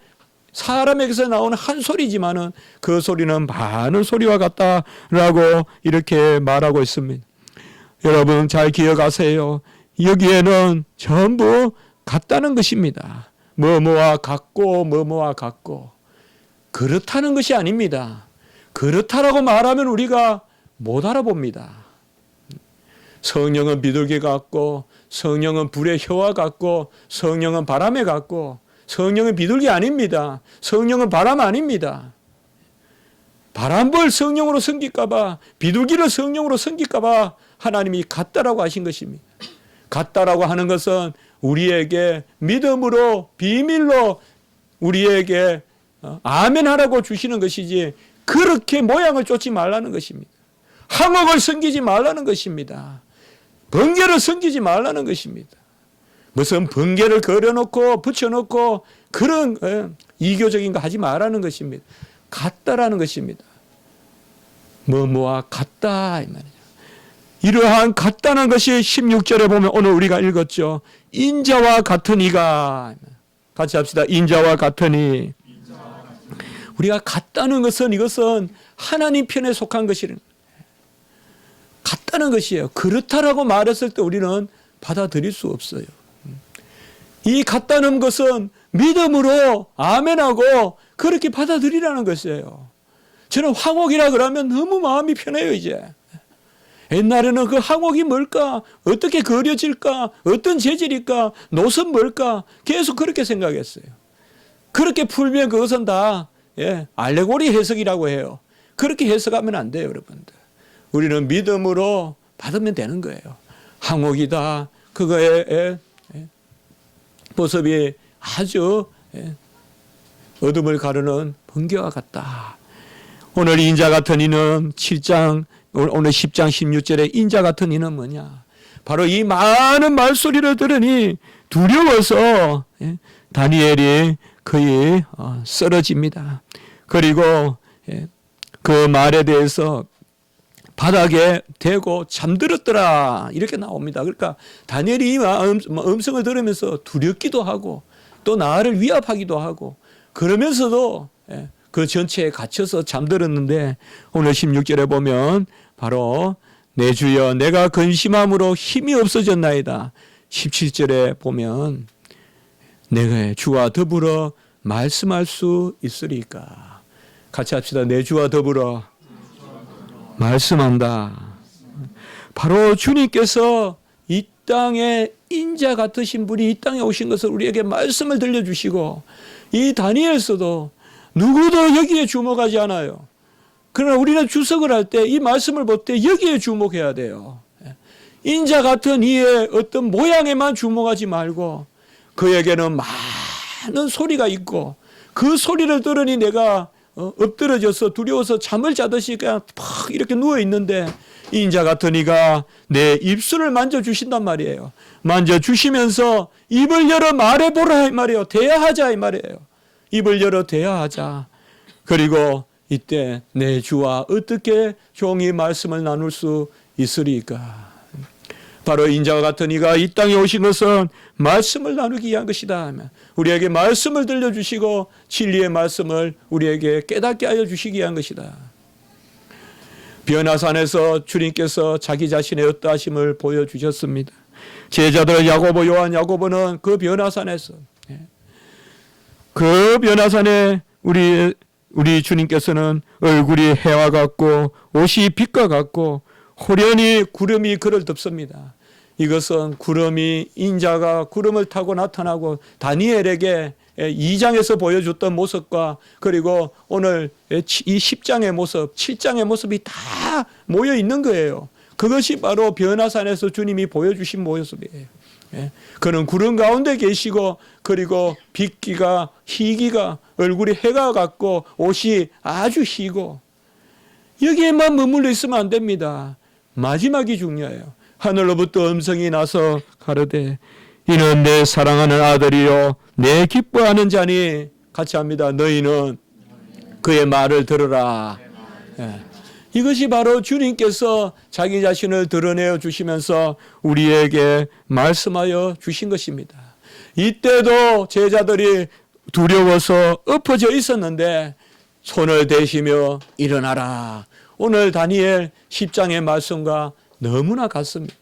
Speaker 1: 사람에게서 나오는 한 소리지만은 그 소리는 많은 소리와 같다라고 이렇게 말하고 있습니다. 여러분 잘 기억하세요. 여기에는 전부 같다는 것입니다. 뭐뭐와 같고 뭐뭐와 같고 그렇다는 것이 아닙니다. 그렇다라고 말하면 우리가 못 알아봅니다. 성령은 비둘기 같고 성령은 불의 혀와 같고 성령은 바람에 같고 성령은 비둘기 아닙니다. 성령은 바람 아닙니다. 바람벌 성령으로 섬길까봐, 비둘기를 성령으로 섬길까봐 하나님이 같다라고 하신 것입니다. 같다라고 하는 것은 우리에게 믿음으로 비밀로 우리에게 아멘하라고 주시는 것이지 그렇게 모양을 쫓지 말라는 것입니다. 항옥을 섬기지 말라는 것입니다. 번개를 섬기지 말라는 것입니다. 무슨 번개를 그려놓고 붙여놓고 그런 이교적인 거 하지 말라는 것입니다. 같다라는 것입니다. 뭐뭐와 같다 이 말이죠. 이러한 같다는 것이 16절에 보면 오늘 우리가 읽었죠. 인자와 같으니가. 같이 합시다. 인자와 같으니. 우리가 같다는 것은 이것은 하나님 편에 속한 것이라는 같다는 것이에요. 그렇다라고 말했을 때 우리는 받아들일 수 없어요. 이 같다는 것은 믿음으로 아멘하고 그렇게 받아들이라는 것이에요. 저는 황옥이라 그러면 너무 마음이 편해요. 이제 옛날에는 그 황옥이 뭘까, 어떻게 그려질까, 어떤 재질일까, 노선 뭘까 계속 그렇게 생각했어요. 그렇게 풀면 그것은 다 알레고리 해석이라고 해요. 그렇게 해석하면 안 돼요. 여러분들, 우리는 믿음으로 받으면 되는 거예요. 황옥이다, 그거의 모습이 아주 어둠을 가르는 번개와 같다. 오늘 인자 같은 이는 7장, 오늘 10장 16절에 인자 같은 이는 뭐냐? 바로 이 많은 말소리를 들으니 두려워서 다니엘이 거의 쓰러집니다. 그리고 그 말에 대해서 바닥에 대고 잠들었더라 이렇게 나옵니다. 그러니까 다니엘이 이 음성을 들으면서 두렵기도 하고 또 나를 위압하기도 하고 그러면서도 그 전체에 갇혀서 잠들었는데 오늘 16절에 보면 바로 내 주여 내가 근심함으로 힘이 없어졌나이다. 17절에 보면 내가 주와 더불어 말씀할 수 있으리까. 같이 합시다. 내 주와 더불어 말씀한다. 바로 주님께서 이 땅에 인자 같으신 분이 이 땅에 오신 것을 우리에게 말씀을 들려주시고 이 다니엘서도 누구도 여기에 주목하지 않아요. 그러나 우리는 주석을 할 때 이 말씀을 볼 때 여기에 주목해야 돼요. 인자 같은 이의 어떤 모양에만 주목하지 말고 그에게는 많은 소리가 있고 그 소리를 들으니 내가 엎드러져서 두려워서 잠을 자듯이 그냥 팍 이렇게 누워 있는데 인자 같은 이가 내 입술을 만져주신단 말이에요. 만져주시면서 입을 열어 말해보라 이 말이에요. 대화하자 이 말이에요. 입을 열어 대화하자. 그리고 이때 내 주와 어떻게 종이 말씀을 나눌 수 있으리까. 바로 인자와 같은 이가 이 땅에 오신 것은 말씀을 나누기 위한 것이다. 우리에게 말씀을 들려주시고 진리의 말씀을 우리에게 깨닫게 하여 주시기 위한 것이다. 변화산에서 주님께서 자기 자신의 어떠하심을 보여주셨습니다. 제자들 야고보, 요한, 야고보는 그 변화산에서 그 변화산에 우리 주님께서는 얼굴이 해와 같고 옷이 빛과 같고 호련히 구름이 그를 덮습니다. 이것은 구름이 인자가 구름을 타고 나타나고 다니엘에게 2장에서 보여줬던 모습과 그리고 오늘 이 10장의 모습, 7장의 모습이 다 모여 있는 거예요. 그것이 바로 변화산에서 주님이 보여주신 모습이에요. 그는 구름 가운데 계시고 그리고 빛기가 희기가 얼굴이 해가 같고 옷이 아주 희고 여기에만 머물러 있으면 안 됩니다. 마지막이 중요해요. 하늘로부터 음성이 나서 가르되 이는 내 사랑하는 아들이요 내 기뻐하는 자니. 같이 합니다. 너희는 그의 말을 들으라. 이것이 바로 주님께서 자기 자신을 드러내어 주시면서 우리에게 말씀하여 주신 것입니다. 이때도 제자들이 두려워서 엎어져 있었는데 손을 대시며 일어나라. 오늘 다니엘 10장의 말씀과 너무나 같습니다.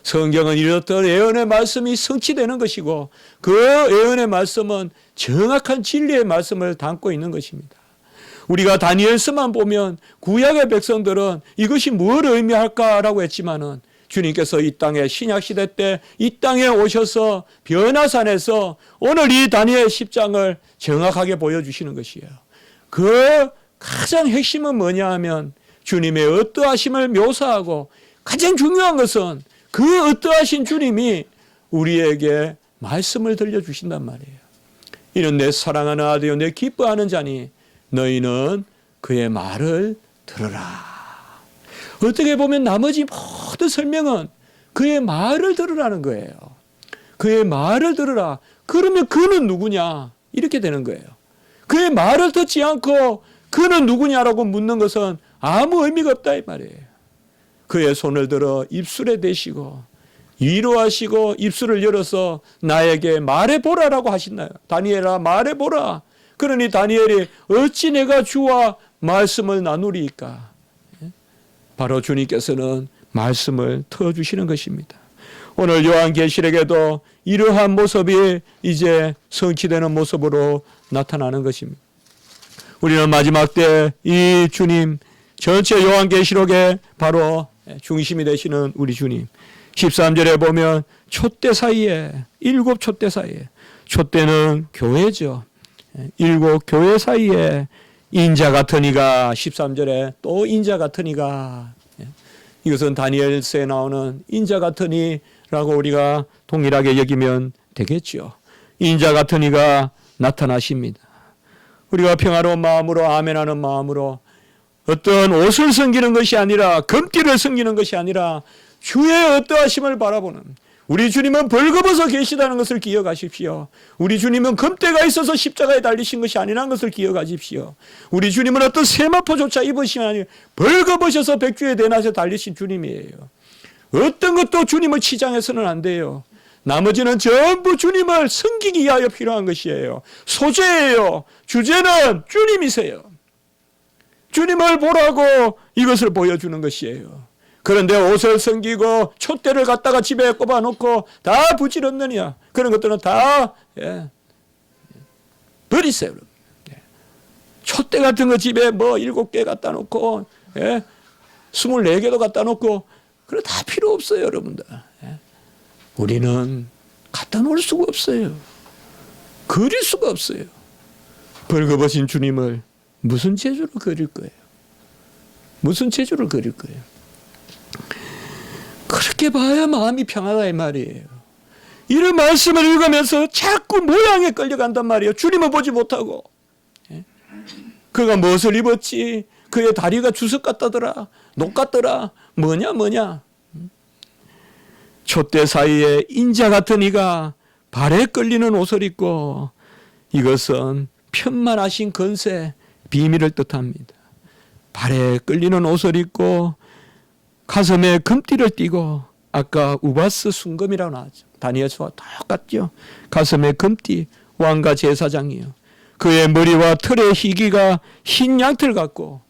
Speaker 1: 성경은 이렇던 예언의 말씀이 성취되는 것이고 그 예언의 말씀은 정확한 진리의 말씀을 담고 있는 것입니다. 우리가 다니엘서만 보면 구약의 백성들은 이것이 뭘 의미할까라고 했지만은 주님께서 이 땅에 신약시대 때 이 땅에 오셔서 변화산에서 오늘 이 다니엘 10장을 정확하게 보여주시는 것이에요. 그 가장 핵심은 뭐냐 하면 주님의 어떠하심을 묘사하고 가장 중요한 것은 그 어떠하신 주님이 우리에게 말씀을 들려주신단 말이에요. 이는 내 사랑하는 아들이요 내 기뻐하는 자니 너희는 그의 말을 들으라. 어떻게 보면 나머지 모든 설명은 그의 말을 들으라는 거예요. 그의 말을 들으라. 그러면 그는 누구냐? 이렇게 되는 거예요. 그의 말을 듣지 않고 그는 누구냐라고 묻는 것은 아무 의미가 없다 이 말이에요. 그의 손을 들어 입술에 대시고 위로하시고 입술을 열어서 나에게 말해보라라고 하신다요. 다니엘아 말해보라. 그러니 다니엘이 어찌 내가 주와 말씀을 나누리이까. 바로 주님께서는 말씀을 터주시는 것입니다. 오늘 요한계시록에도 이러한 모습이 이제 성취되는 모습으로 나타나는 것입니다. 우리는 마지막 때 이 주님 전체 요한계시록의 바로 중심이 되시는 우리 주님 13절에 보면 촛대 사이에 7 촛대 사이에 촛대는 교회죠. 7 교회 사이에 인자 같은 이가 13절에 또 인자 같은 이가 이것은 다니엘서에 나오는 인자 같은 이라고 우리가 동일하게 여기면 되겠죠. 인자 같은 이가 나타나십니다. 우리가 평화로운 마음으로 아멘하는 마음으로 어떤 옷을 섬기는 것이 아니라 금띠를 섬기는 것이 아니라 주의 어떠하심을 바라보는 우리 주님은 벌거벗어 계시다는 것을 기억하십시오. 우리 주님은 금대가 있어서 십자가에 달리신 것이 아니라는 것을 기억하십시오. 우리 주님은 어떤 세마포조차 입으신 아니 벌거벗어서 백주의 대낮에 달리신 주님이에요. 어떤 것도 주님을 치장해서는 안 돼요. 나머지는 전부 주님을 섬기기 위하여 필요한 것이에요. 소재예요. 주제는 주님이세요. 주님을 보라고 이것을 보여주는 것이에요. 그런데 옷을 섬기고 촛대를 갖다가 집에 꼽아놓고 다 부질없느냐 그런 것들은 다 버리세요. 촛대 같은 거 집에 뭐 7개 갖다 놓고 24개도 갖다 놓고 그거 다 필요 없어요. 여러분들. 우리는 갖다 놓을 수가 없어요. 그릴 수가 없어요. 벌거벗은 주님을 무슨 재주로 그릴 거예요? 무슨 재주를 그릴 거예요? 그렇게 봐야 마음이 평하다 이 말이에요. 이런 말씀을 읽으면서 자꾸 모양에 끌려간단 말이에요. 주님을 보지 못하고. 그가 무엇을 입었지? 그의 다리가 주석 같다더라. 녹 같더라. 뭐냐. 촛대 사이에 인자 같은 이가 발에 끌리는 옷을 입고 이것은 편만하신 건세 비밀을 뜻합니다. 발에 끌리는 옷을 입고 가슴에 금띠를 띠고 아까 우바스 순금이라고 나왔죠. 다니엘서와 똑같죠. 가슴에 금띠 왕과 제사장이요. 그의 머리와 털의 희기가 흰 양털 같고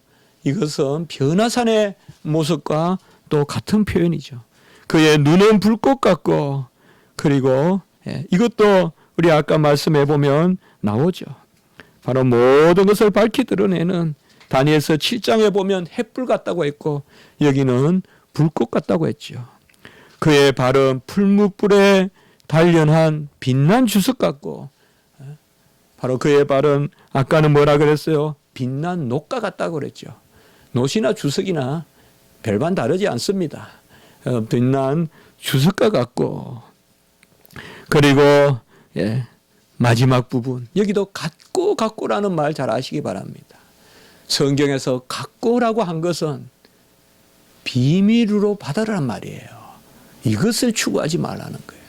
Speaker 1: 이것은 변화산의 모습과 또 같은 표현이죠. 그의 눈은 불꽃 같고 그리고 이것도 우리 아까 말씀해 보면 나오죠. 바로 모든 것을 밝히 드러내는 다니엘서 7장에 보면 햇불 같다고 했고 여기는 불꽃 같다고 했죠. 그의 발은 풀무불에 단련한 빛난 주석 같고 바로 그의 발은 아까는 뭐라 그랬어요? 빛난 녹과 같다고 그랬죠. 노시나 주석이나 별반 다르지 않습니다. 빛난 주석과 같고 그리고 마지막 부분 여기도 같고라는 말 잘 아시기 바랍니다. 성경에서 같고라고 한 것은 비밀으로 받아라는 말이에요. 이것을 추구하지 말라는 거예요.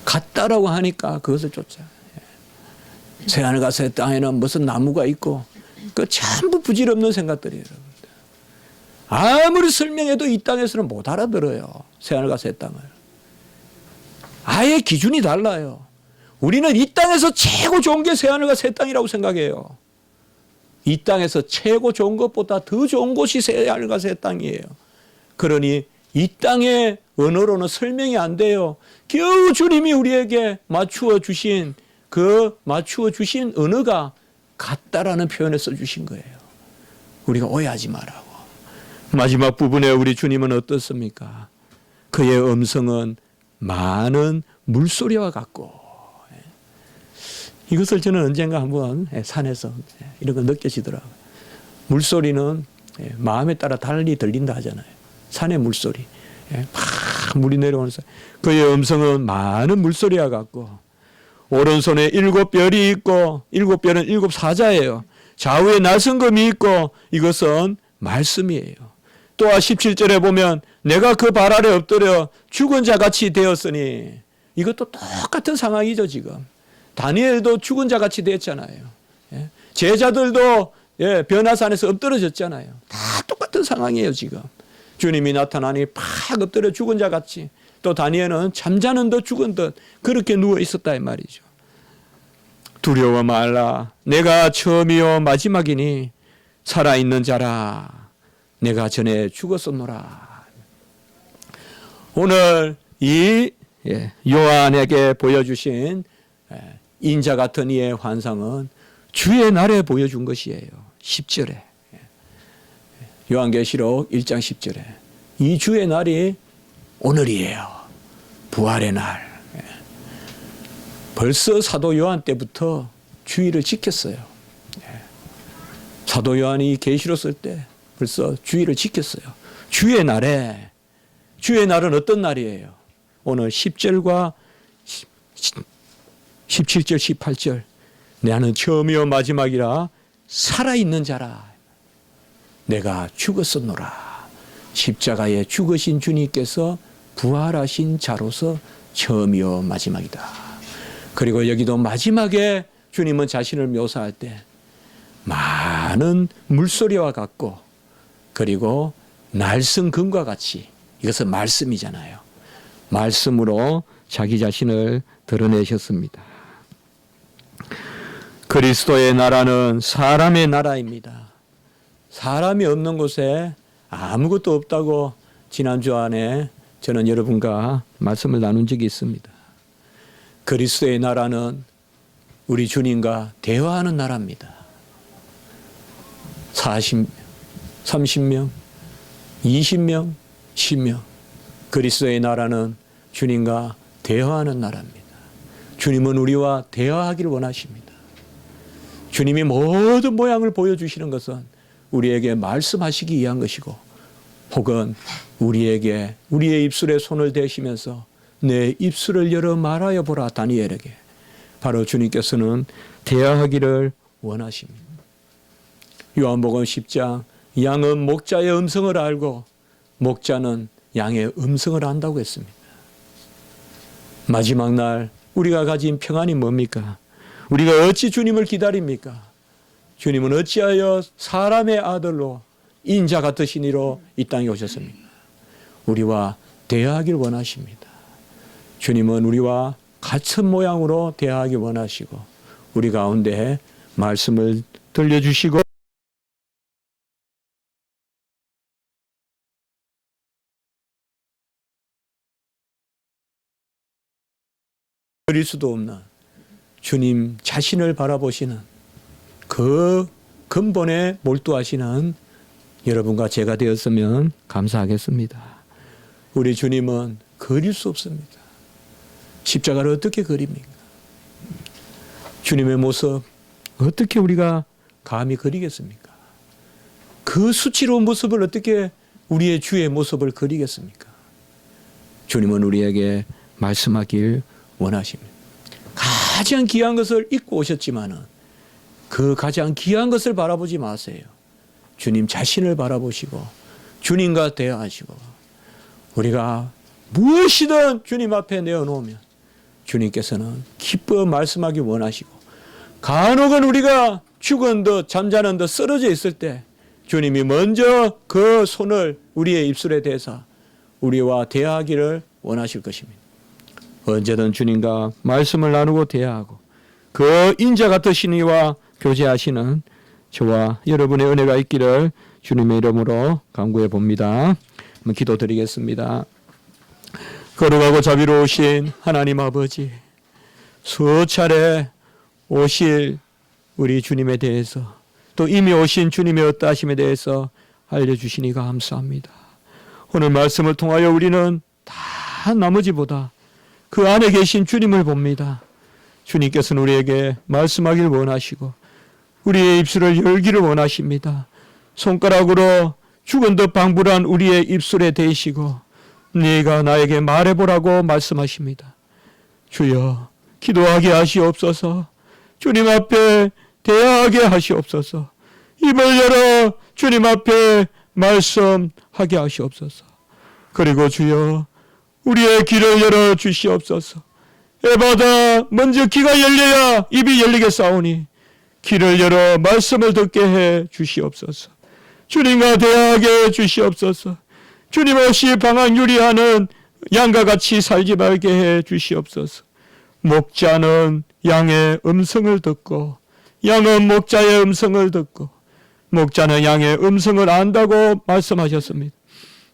Speaker 1: 같다라고 하니까 그것을 쫓아. 새하늘 새 땅에는 무슨 나무가 있고 그 전부 부질없는 생각들이에요. 아무리 설명해도 이 땅에서는 못 알아들어요. 새하늘과 새 땅을. 아예 기준이 달라요. 우리는 이 땅에서 최고 좋은 게 새하늘과 새 땅이라고 생각해요. 이 땅에서 최고 좋은 것보다 더 좋은 곳이 새하늘과 새 땅이에요. 그러니 이 땅의 언어로는 설명이 안 돼요. 겨우 주님이 우리에게 맞추어 주신 언어가 같다라는 표현을 써주신 거예요. 우리가 오해하지 말라고. 마지막 부분에 우리 주님은 어떻습니까? 그의 음성은 많은 물소리와 같고. 이것을 저는 언젠가 한번 산에서 이런 거 느껴지더라고요. 물소리는 마음에 따라 달리 들린다 하잖아요. 산의 물소리. 막 물이 내려오는 소리. 그의 음성은 많은 물소리와 같고, 오른손에 7별이 있고, 7별은 7사자예요. 좌우에 날성금이 있고, 이것은 말씀이에요. 또한 17절에 보면 내가 그 발 아래 엎드려 죽은 자 같이 되었으니, 이것도 똑같은 상황이죠. 지금 다니엘도 죽은 자 같이 되었잖아요. 제자들도 변화산에서 엎드러졌잖아요. 다 똑같은 상황이에요. 지금 주님이 나타나니 팍 엎드려 죽은 자 같이, 또 다니엘은 잠자는 듯 죽은 듯 그렇게 누워 있었다 이 말이죠. 두려워 말라. 내가 처음이요 마지막이니 살아있는 자라. 내가 전에 죽었었노라. 오늘 이 요한에게 보여주신 인자 같은 이의 환상은 주의 날에 보여준 것이에요. 10절에. 요한계시록 1장 10절에. 이 주의 날이 오늘이에요. 부활의 날. 벌써 사도 요한 때부터 주의를 지켰어요. 사도 요한이 계시록 쓸 때 벌써 주의를 지켰어요. 주의 날에, 주의 날은 어떤 날이에요? 오늘 10절과 17절, 18절. 나는 처음이요 마지막이라 살아있는 자라. 내가 죽었었노라. 십자가에 죽으신 주님께서 부활하신 자로서 처음이요 마지막이다. 그리고 여기도 마지막에 주님은 자신을 묘사할 때 많은 물소리와 같고, 그리고 날성금과 같이, 이것은 말씀이잖아요. 말씀으로 자기 자신을 드러내셨습니다. 그리스도의 나라는 사람의 나라입니다. 사람이 없는 곳에 아무것도 없다고 지난주 안에 저는 여러분과 말씀을 나눈 적이 있습니다. 그리스도의 나라는 우리 주님과 대화하는 나라입니다. 30명, 20명, 10명. 그리스도의 나라는 주님과 대화하는 나라입니다. 주님은 우리와 대화하기를 원하십니다. 주님이 모든 모양을 보여주시는 것은 우리에게 말씀하시기 위한 것이고, 혹은 우리에게 우리의 입술에 손을 대시면서 내 입술을 열어 말하여 보라 다니엘에게, 바로 주님께서는 대화하기를 원하십니다. 요한복음 10장, 양은 목자의 음성을 알고 목자는 양의 음성을 안다고 했습니다. 마지막 날 우리가 가진 평안이 뭡니까? 우리가 어찌 주님을 기다립니까? 주님은 어찌하여 사람의 아들로 인자 같으신 이로 이 땅에 오셨습니까? 우리와 대화하길 원하십니다. 주님은 우리와 같은 모양으로 대화하기 원하시고, 우리 가운데 말씀을 들려주시고, 그릴 수도 없는 주님 자신을 바라보시는 그 근본에 몰두하시는 여러분과 제가 되었으면 감사하겠습니다. 우리 주님은 그릴 수 없습니다. 십자가를 어떻게 그립니까? 주님의 모습 어떻게 우리가 감히 그리겠습니까? 그 수치로운 모습을 어떻게 우리의 주의 모습을 그리겠습니까? 주님은 우리에게 말씀하길 원하십니다. 가장 귀한 것을 잊고 오셨지만은 그 가장 귀한 것을 바라보지 마세요. 주님 자신을 바라보시고 주님과 대화하시고, 우리가 무엇이든 주님 앞에 내어놓으면 주님께서는 기뻐 말씀하기 원하시고, 간혹은 우리가 죽은 듯 잠자는 듯 쓰러져 있을 때 주님이 먼저 그 손을 우리의 입술에 대서 우리와 대화하기를 원하실 것입니다. 언제든 주님과 말씀을 나누고 대화하고 그 인자 같으신 이와 교제하시는 저와 여러분의 은혜가 있기를 주님의 이름으로 간구해 봅니다. 한번 기도드리겠습니다. 거룩하고 자비로우신 하나님 아버지, 수차례 오실 우리 주님에 대해서, 또 이미 오신 주님의 어떠하심에 대해서 알려주시니 감사합니다. 오늘 말씀을 통하여 우리는 다 나머지보다 그 안에 계신 주님을 봅니다. 주님께서는 우리에게 말씀하기를 원하시고 우리의 입술을 열기를 원하십니다. 손가락으로 죽은 듯 방불한 우리의 입술에 대시고 네가 나에게 말해보라고 말씀하십니다. 주여 기도하게 하시옵소서. 주님 앞에 대화하게 하시옵소서. 입을 열어 주님 앞에 말씀하게 하시옵소서. 그리고 주여 우리의 귀를 열어 주시옵소서. 에바다 먼저 귀가 열려야 입이 열리겠사오니 귀를 열어 말씀을 듣게 해 주시옵소서. 주님과 대화하게 해 주시옵소서. 주님 없이 방황유리하는 양과 같이 살지 말게 해 주시옵소서. 목자는 양의 음성을 듣고 양은 목자의 음성을 듣고 목자는 양의 음성을 안다고 말씀하셨습니다.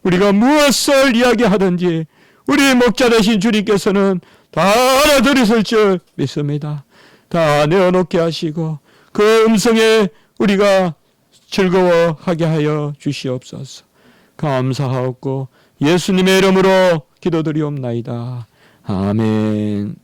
Speaker 1: 우리가 무엇을 이야기하든지 우리 목자 되신 주님께서는 다 알아들으실 줄 믿습니다. 다 내어놓게 하시고 그 음성에 우리가 즐거워하게 하여 주시옵소서. 감사하옵고 예수님의 이름으로 기도드리옵나이다. 아멘.